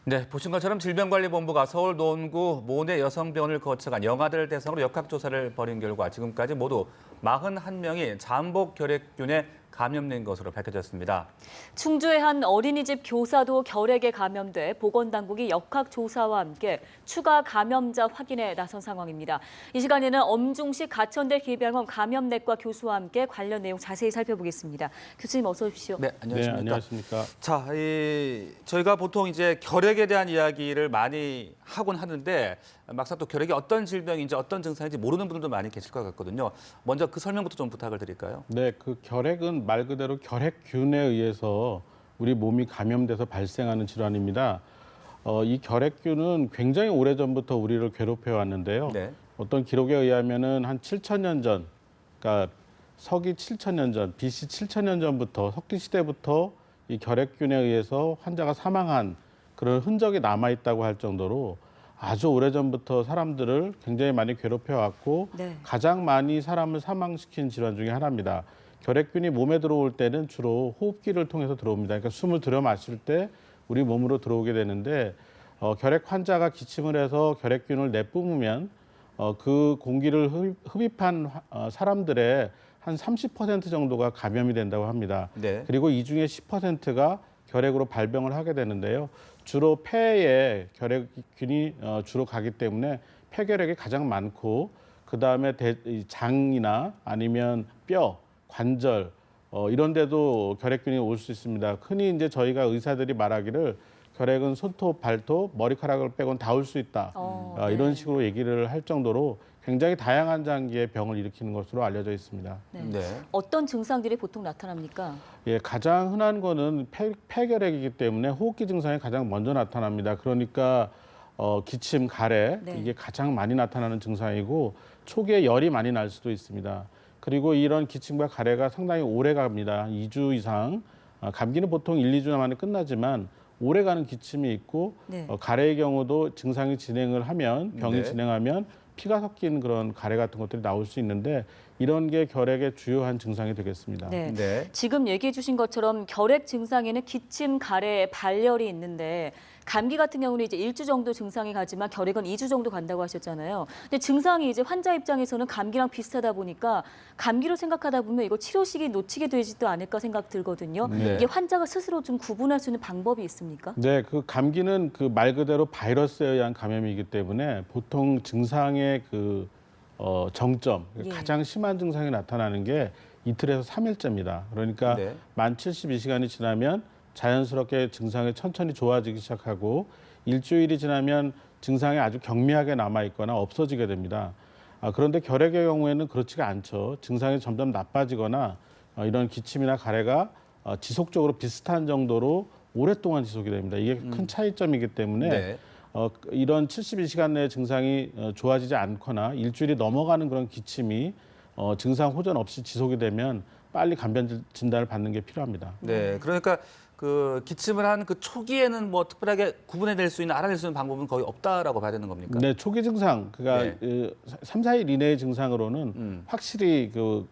네, 보신 것처럼 질병관리본부가 서울 논구 모내 여성병원을 거쳐간 영아들 대상으로 역학조사를 벌인 결과 지금까지 모두 41명이 잠복 결핵균에 감염된 것으로 밝혀졌습니다. 충주의 한 어린이집 교사도 결핵에 감염돼 보건당국이 역학조사와 함께 추가 감염자 확인에 나선 상황입니다. 이 시간에는 엄중시 가천대 기병원 감염내과 교수와 함께 관련 내용 자세히 살펴보겠습니다. 교수님 어서 오십시오. 네, 안녕하십니까. 네, 안녕하십니까. 자, 저희가 보통 이제 결핵에 대한 이야기를 많이 하곤 하는데 막상 또 결핵이 어떤 질병인지 어떤 증상인지 모르는 분들도 많이 계실 것 같거든요. 먼저 그 설명부터 좀 부탁을 드릴까요? 네, 그 결핵은 말 그대로 결핵균에 의해서 우리 몸이 감염돼서 발생하는 질환입니다. 이 결핵균은 굉장히 오래전부터 우리를 괴롭혀 왔는데요. 네. 어떤 기록에 의하면은 한 7,000년 전, 그러니까 서기 7,000년 전, BC 7,000년 전부터 석기 시대부터 이 결핵균에 의해서 환자가 사망한 그런 흔적이 남아 있다고 할 정도로 아주 오래전부터 사람들을 굉장히 많이 괴롭혀 왔고 네. 가장 많이 사람을 사망시킨 질환 중에 하나입니다. 결핵균이 몸에 들어올 때는 주로 호흡기를 통해서 들어옵니다. 그러니까 숨을 들여 마실 때 우리 몸으로 들어오게 되는데 결핵 환자가 기침을 해서 결핵균을 내뿜으면 그 공기를 흡입한 사람들의 한 30% 정도가 감염이 된다고 합니다. 네. 그리고 이 중에 10%가 결핵으로 발병을 하게 되는데요. 주로 폐에 결핵균이 주로 가기 때문에 폐결핵이 가장 많고 그다음에 장이나 아니면 뼈, 관절 이런 데도 결핵균이 올 수 있습니다. 흔히 이제 저희가 의사들이 말하기를 결핵은 손톱, 발톱, 머리카락을 빼고는 다 올 수 있다. 네. 이런 식으로 얘기를 할 정도로 굉장히 다양한 장기의 병을 일으키는 것으로 알려져 있습니다. 네. 네. 어떤 증상들이 보통 나타납니까? 예, 가장 흔한 거는 폐결핵이기 때문에 호흡기 증상이 가장 먼저 나타납니다. 그러니까 기침, 가래 네. 이게 가장 많이 나타나는 증상이고 초기에 열이 많이 날 수도 있습니다. 그리고 이런 기침과 가래가 상당히 오래 갑니다. 2주 이상. 감기는 보통 1, 2주 만에 끝나지만 오래 가는 기침이 있고 네. 가래의 경우도 증상이 진행을 하면 병이 네. 진행하면 피가 섞인 그런 가래 같은 것들이 나올 수 있는데 이런 게 결핵의 주요한 증상이 되겠습니다. 네. 네. 지금 얘기해 주신 것처럼 결핵 증상에는 기침, 가래, 발열이 있는데 감기 같은 경우는 이제 1주 정도 증상이 가지만 결핵은 2주 정도 간다고 하셨잖아요. 근데 증상이 이제 환자 입장에서는 감기랑 비슷하다 보니까 감기로 생각하다 보면 이거 치료 시기 놓치게 되지도 않을까 생각 들거든요. 네. 이게 환자가 스스로 좀 구분할 수 있는 방법이 있습니까? 네, 그 감기는 그 말 그대로 바이러스에 의한 감염이기 때문에 보통 증상의 정점, 예. 가장 심한 증상이 나타나는 게 이틀에서 3일째입니다. 그러니까 네. 만 72시간이 지나면 자연스럽게 증상이 천천히 좋아지기 시작하고 일주일이 지나면 증상이 아주 경미하게 남아 있거나 없어지게 됩니다. 그런데 결핵의 경우에는 그렇지가 않죠. 증상이 점점 나빠지거나 이런 기침이나 가래가 지속적으로 비슷한 정도로 오랫동안 지속이 됩니다. 이게 큰 차이점이기 때문에 네. 이런 72시간 내에 증상이 좋아지지 않거나 일주일이 넘어가는 그런 기침이 증상 호전 없이 지속이 되면 빨리 감염 진단을 받는 게 필요합니다. 네. 그러니까 그 기침을 한 그 초기에는 뭐 특별하게 구분해낼 수 있는 알아낼 수 있는 방법은 거의 없다라고 봐야 되는 겁니까? 네, 초기 증상, 그러니까 3, 4일 이내의 증상으로는 확실히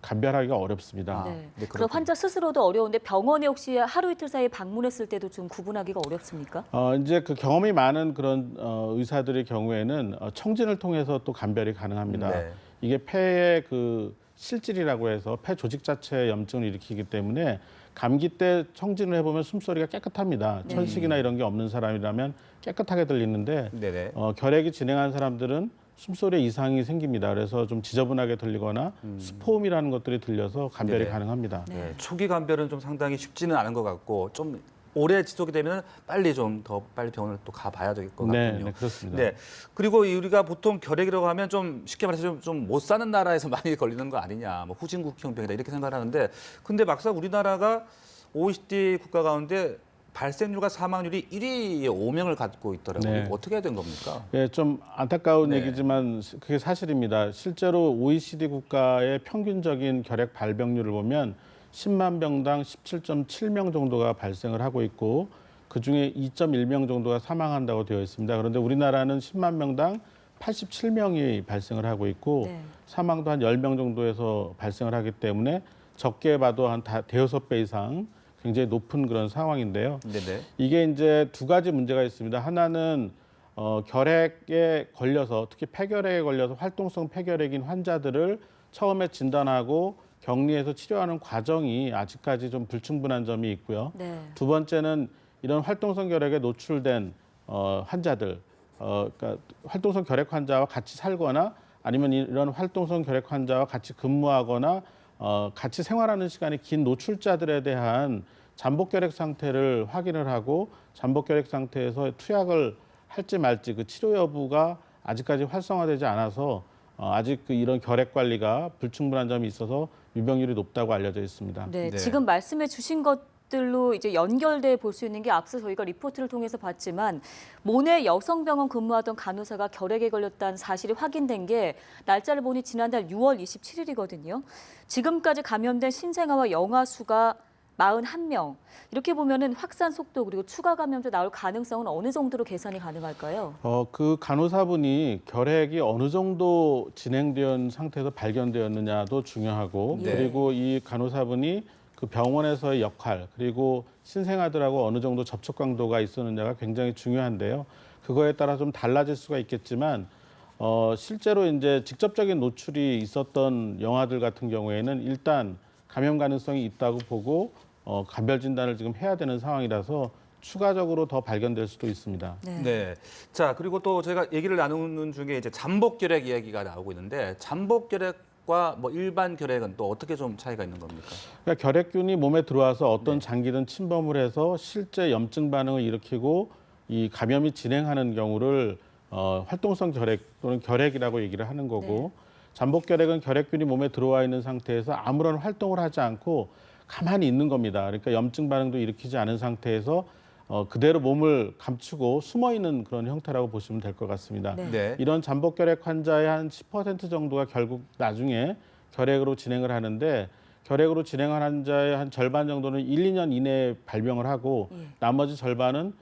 감별하기가 어렵습니다. 네. 네, 그럼 그렇군요. 환자 스스로도 어려운데 병원에 혹시 하루 이틀 사이에 방문했을 때도 좀 구분하기가 어렵습니까? 이제 그 경험이 많은 그런 의사들의 경우에는 청진을 통해서 또 감별이 가능합니다. 네. 이게 폐의 그 실질이라고 해서 폐 조직 자체에 염증을 일으키기 때문에 감기 때 청진을 해보면 숨소리가 깨끗합니다. 네. 천식이나 이런 게 없는 사람이라면 깨끗하게 들리는데 네네. 결핵이 진행한 사람들은 숨소리에 이상이 생깁니다. 그래서 좀 지저분하게 들리거나 수포음이라는 것들이 들려서 감별이 네네. 가능합니다. 네. 초기 감별은 좀 상당히 쉽지는 않은 것 같고 좀 오래 지속이 되면 빨리 좀 더 빨리 병원을 또 가봐야 될 것 네, 같군요. 네, 그렇습니다. 네. 그리고 우리가 보통 결핵이라고 하면 좀 쉽게 말해서 좀 못 사는 나라에서 많이 걸리는 거 아니냐, 뭐 후진국형 병이다 이렇게 생각을 하는데, 근데 막상 우리나라가 OECD 국가 가운데 발생률과 사망률이 1위에 5명을 갖고 있더라고요. 네. 이거 어떻게 해야 되는 겁니까? 예, 좀 안타까운 네. 얘기지만 그게 사실입니다. 실제로 OECD 국가의 평균적인 결핵 발병률을 보면 10만 명당 17.7명 정도가 발생을 하고 있고 그중에 2.1명 정도가 사망한다고 되어 있습니다. 그런데 우리나라는 10만 명당 87명이 발생을 하고 있고 네. 사망도 한 10명 정도에서 발생을 하기 때문에 적게 봐도 한 대여섯 배 이상 굉장히 높은 그런 상황인데요. 네네. 이게 이제 두 가지 문제가 있습니다. 하나는 결핵에 걸려서 특히 폐결핵에 걸려서 활동성 폐결핵인 환자들을 처음에 진단하고 격리해서 치료하는 과정이 아직까지 좀 불충분한 점이 있고요. 네. 두 번째는 이런 활동성 결핵에 노출된 환자들, 그러니까 활동성 결핵 환자와 같이 살거나 아니면 이런 활동성 결핵 환자와 같이 근무하거나 같이 생활하는 시간이 긴 노출자들에 대한 잠복 결핵 상태를 확인을 하고 잠복 결핵 상태에서 투약을 할지 말지 그 치료 여부가 아직까지 활성화되지 않아서 아직 이런 결핵 관리가 불충분한 점이 있어서 유병률이 높다고 알려져 있습니다. 네, 네. 지금 말씀해 주신 것들로 이제 연결돼 볼 수 있는 게 앞서 저희가 리포트를 통해서 봤지만 모내 여성병원 근무하던 간호사가 결핵에 걸렸다는 사실이 확인된 게 날짜를 보니 지난달 6월 27일이거든요. 지금까지 감염된 신생아와 영아 수가 41명. 이렇게 보면은 확산 속도 그리고 추가 감염자 나올 가능성은 어느 정도로 계산이 가능할까요? 그 간호사분이 결핵이 어느 정도 진행되어 있는 상태에서 발견되었느냐도 중요하고 예. 그리고 이 간호사분이 그 병원에서의 역할 그리고 신생아들하고 어느 정도 접촉 강도가 있었느냐가 굉장히 중요한데요. 그거에 따라 좀 달라질 수가 있겠지만 실제로 이제 직접적인 노출이 있었던 영아들 같은 경우에는 일단 감염 가능성이 있다고 보고 감별 진단을 지금 해야 되는 상황이라서 추가적으로 더 발견될 수도 있습니다. 네. 자, 그리고 또 저희가 얘기를 나누는 중에 이제 잠복 결핵 이야기가 나오고 있는데 잠복 결핵과 뭐 일반 결핵은 또 어떻게 좀 차이가 있는 겁니까? 그러니까 결핵균이 몸에 들어와서 어떤 네. 장기든 침범을 해서 실제 염증 반응을 일으키고 이 감염이 진행하는 경우를 활동성 결핵 또는 결핵이라고 얘기를 하는 거고 잠복 결핵은 결핵균이 몸에 들어와 있는 상태에서 아무런 활동을 하지 않고 가만히 있는 겁니다. 그러니까 염증 반응도 일으키지 않은 상태에서 그대로 몸을 감추고 숨어 있는 그런 형태라고 보시면 될 것 같습니다. 네. 네. 이런 잠복 결핵 환자의 한 10% 정도가 결국 나중에 결핵으로 진행을 하는데 결핵으로 진행한 환자의 한 절반 정도는 1, 2년 이내에 발병을 하고 나머지 절반은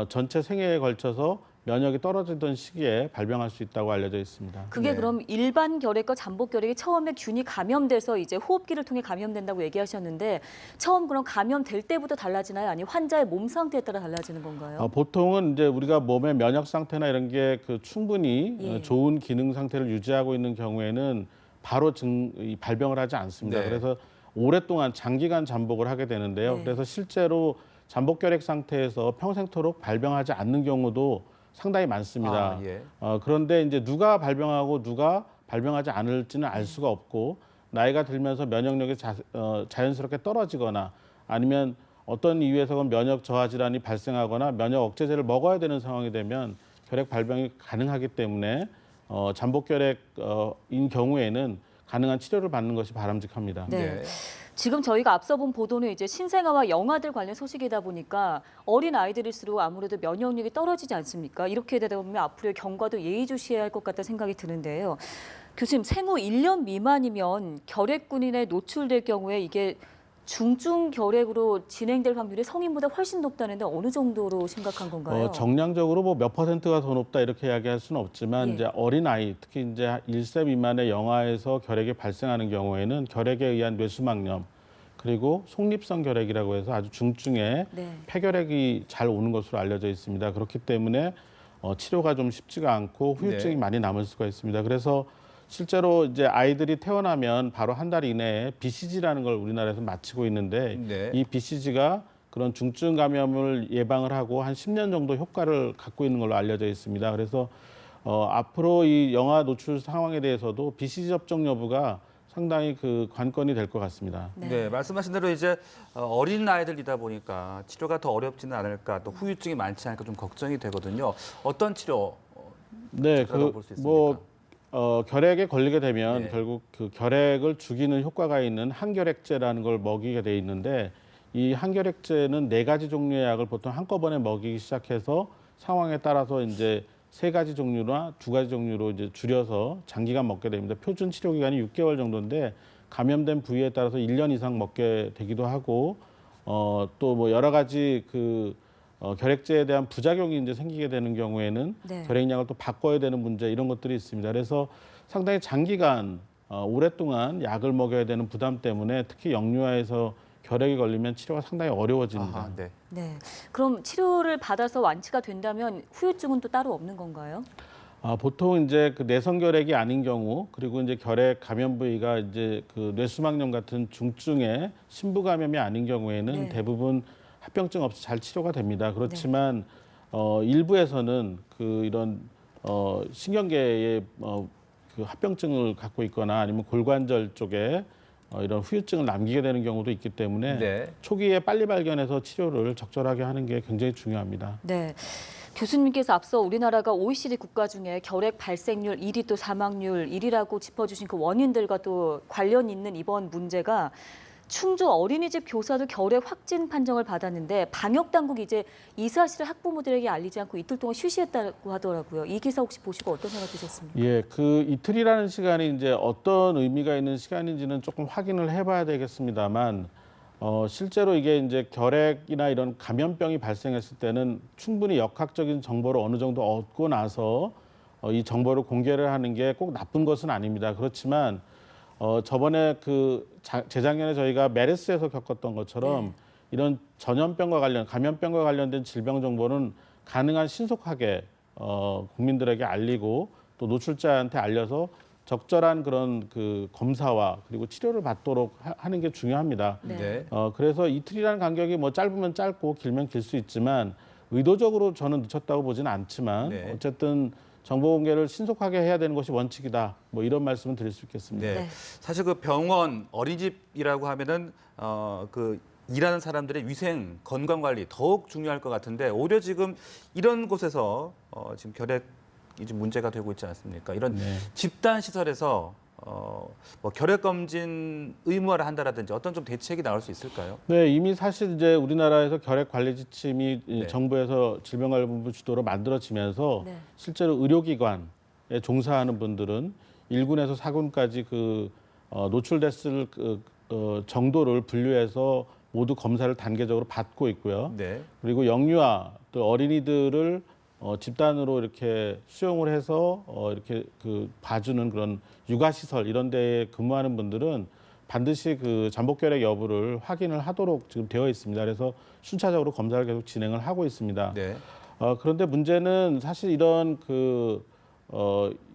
전체 생애에 걸쳐서 면역이 떨어지던 시기에 발병할 수 있다고 알려져 있습니다. 그게 네. 그럼 일반 결핵과 잠복 결핵이 처음에 균이 감염돼서 이제 호흡기를 통해 감염된다고 얘기하셨는데 처음 그럼 감염될 때부터 달라지나요? 아니면 환자의 몸 상태에 따라 달라지는 건가요? 보통은 이제 우리가 몸의 면역 상태나 이런 게 충분히 예. 좋은 기능 상태를 유지하고 있는 경우에는 바로 발병을 하지 않습니다. 네. 그래서 오랫동안 장기간 잠복을 하게 되는데요. 네. 그래서 실제로 잠복 결핵 상태에서 평생토록 발병하지 않는 경우도 상당히 많습니다. 아, 예. 그런데 이제 누가 발병하고 누가 발병하지 않을지는 알 수가 없고 나이가 들면서 면역력이 자연스럽게 떨어지거나 아니면 어떤 이유에서건 면역 저하 질환이 발생하거나 면역 억제제를 먹어야 되는 상황이 되면 결핵 발병이 가능하기 때문에 잠복 결핵인 경우에는 가능한 치료를 받는 것이 바람직합니다. 네. 지금 저희가 앞서 본 보도는 이제 신생아와 영아들 관련 소식이다 보니까 어린 아이들일수록 아무래도 면역력이 떨어지지 않습니까? 이렇게 되다 보면 앞으로의 경과도 예의주시해야 할 것 같다는 생각이 드는데요. 교수님, 생후 1년 미만이면 결핵균에 노출될 경우에 이게 중증 결핵으로 진행될 확률이 성인보다 훨씬 높다는데 어느 정도로 심각한 건가요? 정량적으로 뭐 몇 퍼센트가 더 높다 이렇게 이야기할 수는 없지만 예. 이제 어린 아이, 특히 이제 1세 미만의 영아에서 결핵이 발생하는 경우에는 결핵에 의한 뇌수막염 그리고 속립성 결핵이라고 해서 아주 중증의 네. 폐결핵이 잘 오는 것으로 알려져 있습니다. 그렇기 때문에 치료가 좀 쉽지가 않고 후유증이 네. 많이 남을 수가 있습니다. 그래서 실제로 이제 아이들이 태어나면 바로 한 달 이내에 BCG라는 걸 우리나라에서 마치고 있는데 네. 이 BCG가 그런 중증 감염을 예방을 하고 한 10년 정도 효과를 갖고 있는 걸로 알려져 있습니다. 그래서 앞으로 이 영아 노출 상황에 대해서도 BCG 접종 여부가 상당히 관건이 될 것 같습니다. 네, 말씀하신 대로 이제 어린 아이들이다 보니까 치료가 더 어렵지는 않을까, 또 후유증이 많지 않을까 좀 걱정이 되거든요. 어떤 치료 네, 볼수 있습니까? 결핵에 걸리게 되면 네. 결국 그 결핵을 죽이는 효과가 있는 항결핵제라는 걸 먹이게 돼 있는데 이 항결핵제는 4가지 종류의 약을 보통 한꺼번에 먹이기 시작해서 상황에 따라서 이제 3가지 종류나 2가지 종류로 이제 줄여서 장기간 먹게 됩니다. 표준 치료 기간이 6개월 정도인데 감염된 부위에 따라서 1년 이상 먹게 되기도 하고 또 뭐 여러 가지 결핵제에 대한 부작용이 이제 생기게 되는 경우에는 네. 결핵약을 또 바꿔야 되는 문제 이런 것들이 있습니다. 그래서 상당히 장기간 오랫동안 약을 먹여야 되는 부담 때문에 특히 영유아에서 결핵이 걸리면 치료가 상당히 어려워집니다. 아하, 네. 네. 그럼 치료를 받아서 완치가 된다면 후유증은 또 따로 없는 건가요? 보통 이제 그 내성결핵이 아닌 경우, 그리고 이제 결핵 감염 부위가 이제 그 뇌수막염 같은 중증의 심부 감염이 아닌 경우에는 네. 대부분 합병증 없이 잘 치료가 됩니다. 그렇지만 일부에서는 그 이런 신경계에 그 합병증을 갖고 있거나 아니면 골관절 쪽에 이런 후유증을 남기게 되는 경우도 있기 때문에 네. 초기에 빨리 발견해서 치료를 적절하게 하는 게 굉장히 중요합니다. 네. 교수님께서 앞서 우리나라가 OECD 국가 중에 결핵 발생률 1위 또 사망률 1위라고 짚어주신 그 원인들과 또 관련 있는 이번 문제가 충주 어린이집 교사도 결핵 확진 판정을 받았는데 방역 당국이 이제 이 사실을 학부모들에게 알리지 않고 이틀 동안 쉬쉬했다고 하더라고요. 이 기사 혹시 보시고 어떤 생각 드셨습니까? 예, 그 이틀이라는 시간이 이제 어떤 의미가 있는 시간인지는 조금 확인을 해봐야 되겠습니다만, 실제로 이게 이제 결핵이나 이런 감염병이 발생했을 때는 충분히 역학적인 정보를 어느 정도 얻고 나서 이 정보를 공개를 하는 게 꼭 나쁜 것은 아닙니다. 그렇지만 저번에 재작년에 저희가 메르스에서 겪었던 것처럼 이런 전염병과 감염병과 관련된 질병 정보는 가능한 신속하게 국민들에게 알리고 또 노출자한테 알려서 적절한 그런 그 검사와 그리고 치료를 받도록 하는 게 중요합니다. 네. 그래서 이틀이라는 간격이 뭐 짧으면 짧고 길면 길 수 있지만 의도적으로 저는 늦췄다고 보지는 않지만 네. 어쨌든 정보 공개를 신속하게 해야 되는 것이 원칙이다. 뭐 이런 말씀을 드릴 수 있겠습니다. 네. 네. 사실 그 병원, 어린이집이라고 하면은 그 일하는 사람들의 위생, 건강 관리 더욱 중요할 것 같은데 오히려 지금 이런 곳에서 지금 결핵이 좀 문제가 되고 있지 않습니까? 이런 네. 집단 시설에서 뭐 결핵 검진 의무화를 한다라든지 어떤 좀 대책이 나올 수 있을까요? 네, 이미 사실 이제 우리나라에서 결핵 관리 지침이 네. 정부에서 질병관리본부 주도로 만들어지면서 네. 실제로 의료기관에 종사하는 분들은 1군에서 4군까지 그 노출됐을 정도를 분류해서 모두 검사를 단계적으로 받고 있고요. 네. 그리고 영유아 또 어린이들을 집단으로 이렇게 수용을 해서 이렇게 그 봐주는 그런 육아시설 이런 데에 근무하는 분들은 반드시 그 잠복결핵 여부를 확인을 하도록 지금 되어 있습니다. 그래서 순차적으로 검사를 계속 진행을 하고 있습니다. 네. 그런데 문제는 사실 이런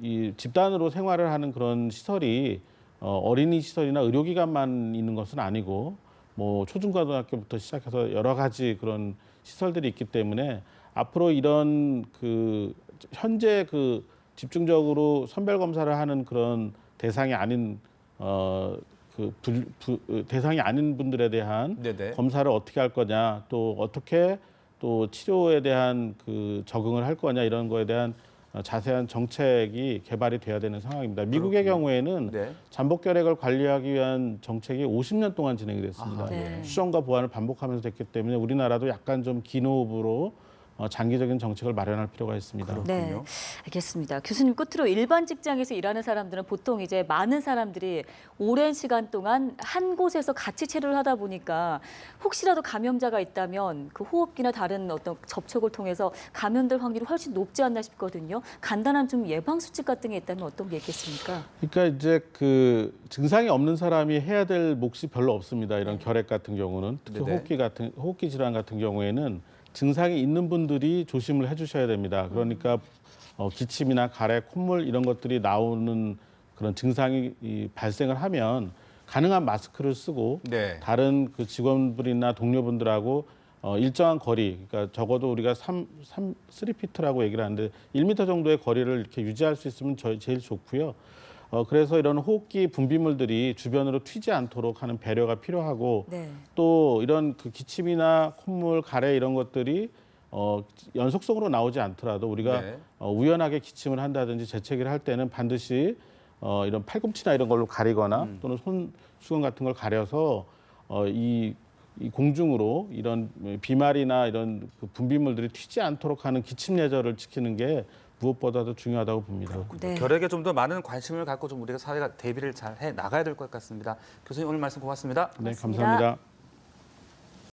이 집단으로 생활을 하는 그런 시설이 어린이 시설이나 의료기관만 있는 것은 아니고 뭐 초중고등학교부터 시작해서 여러 가지 그런 시설들이 있기 때문에 앞으로 이런 현재 집중적으로 선별 검사를 하는 그런 대상이 아닌 대상이 아닌 분들에 대한 네네. 검사를 어떻게 할 거냐, 또 어떻게 또 치료에 대한 적응을 할 거냐 이런 거에 대한 자세한 정책이 개발이 돼야 되는 상황입니다. 미국의 경우에는 네. 잠복결핵을 관리하기 위한 정책이 50년 동안 진행이 됐습니다. 아하, 네. 수정과 보완을 반복하면서 됐기 때문에 우리나라도 약간 좀 긴 호흡으로 장기적인 정책을 마련할 필요가 있습니다. 그렇군요. 네, 알겠습니다. 교수님 끝으로 일반 직장에서 일하는 사람들은 보통 이제 많은 사람들이 오랜 시간 동안 한 곳에서 같이 체류를 하다 보니까 혹시라도 감염자가 있다면 그 호흡기나 다른 어떤 접촉을 통해서 감염될 확률이 훨씬 높지 않나 싶거든요. 간단한 좀 예방 수칙 같은 게 있다면 어떤 게 있겠습니까? 그러니까 이제 증상이 없는 사람이 해야 될 몫이 별로 없습니다. 이런 결핵 같은 경우는 특히 네네. 호흡기 질환 같은 경우에는 증상이 있는 분들이 조심을 해주셔야 됩니다. 그러니까 기침이나 가래, 콧물 이런 것들이 나오는 그런 증상이 발생을 하면 가능한 마스크를 쓰고 네. 다른 직원분이나 동료분들하고 일정한 거리, 그러니까 적어도 우리가 3피트라고 얘기를 하는데 1m 정도의 거리를 이렇게 유지할 수 있으면 제일 좋고요. 그래서 이런 호흡기 분비물들이 주변으로 튀지 않도록 하는 배려가 필요하고 네. 또 이런 기침이나 콧물, 가래 이런 것들이 연속성으로 나오지 않더라도 우리가 네. 우연하게 기침을 한다든지 재채기를 할 때는 반드시 이런 팔꿈치나 이런 걸로 가리거나 또는 손수건 같은 걸 가려서 이 공중으로 이런 비말이나 이런 분비물들이 튀지 않도록 하는 기침 예절을 지키는 게 무엇보다도 중요하다고 봅니다. 네. 결핵에 좀 더 많은 관심을 갖고 좀 우리가 사회가 대비를 잘 해 나가야 될 것 같습니다. 교수님 오늘 말씀 고맙습니다. 네, 고맙습니다. 감사합니다.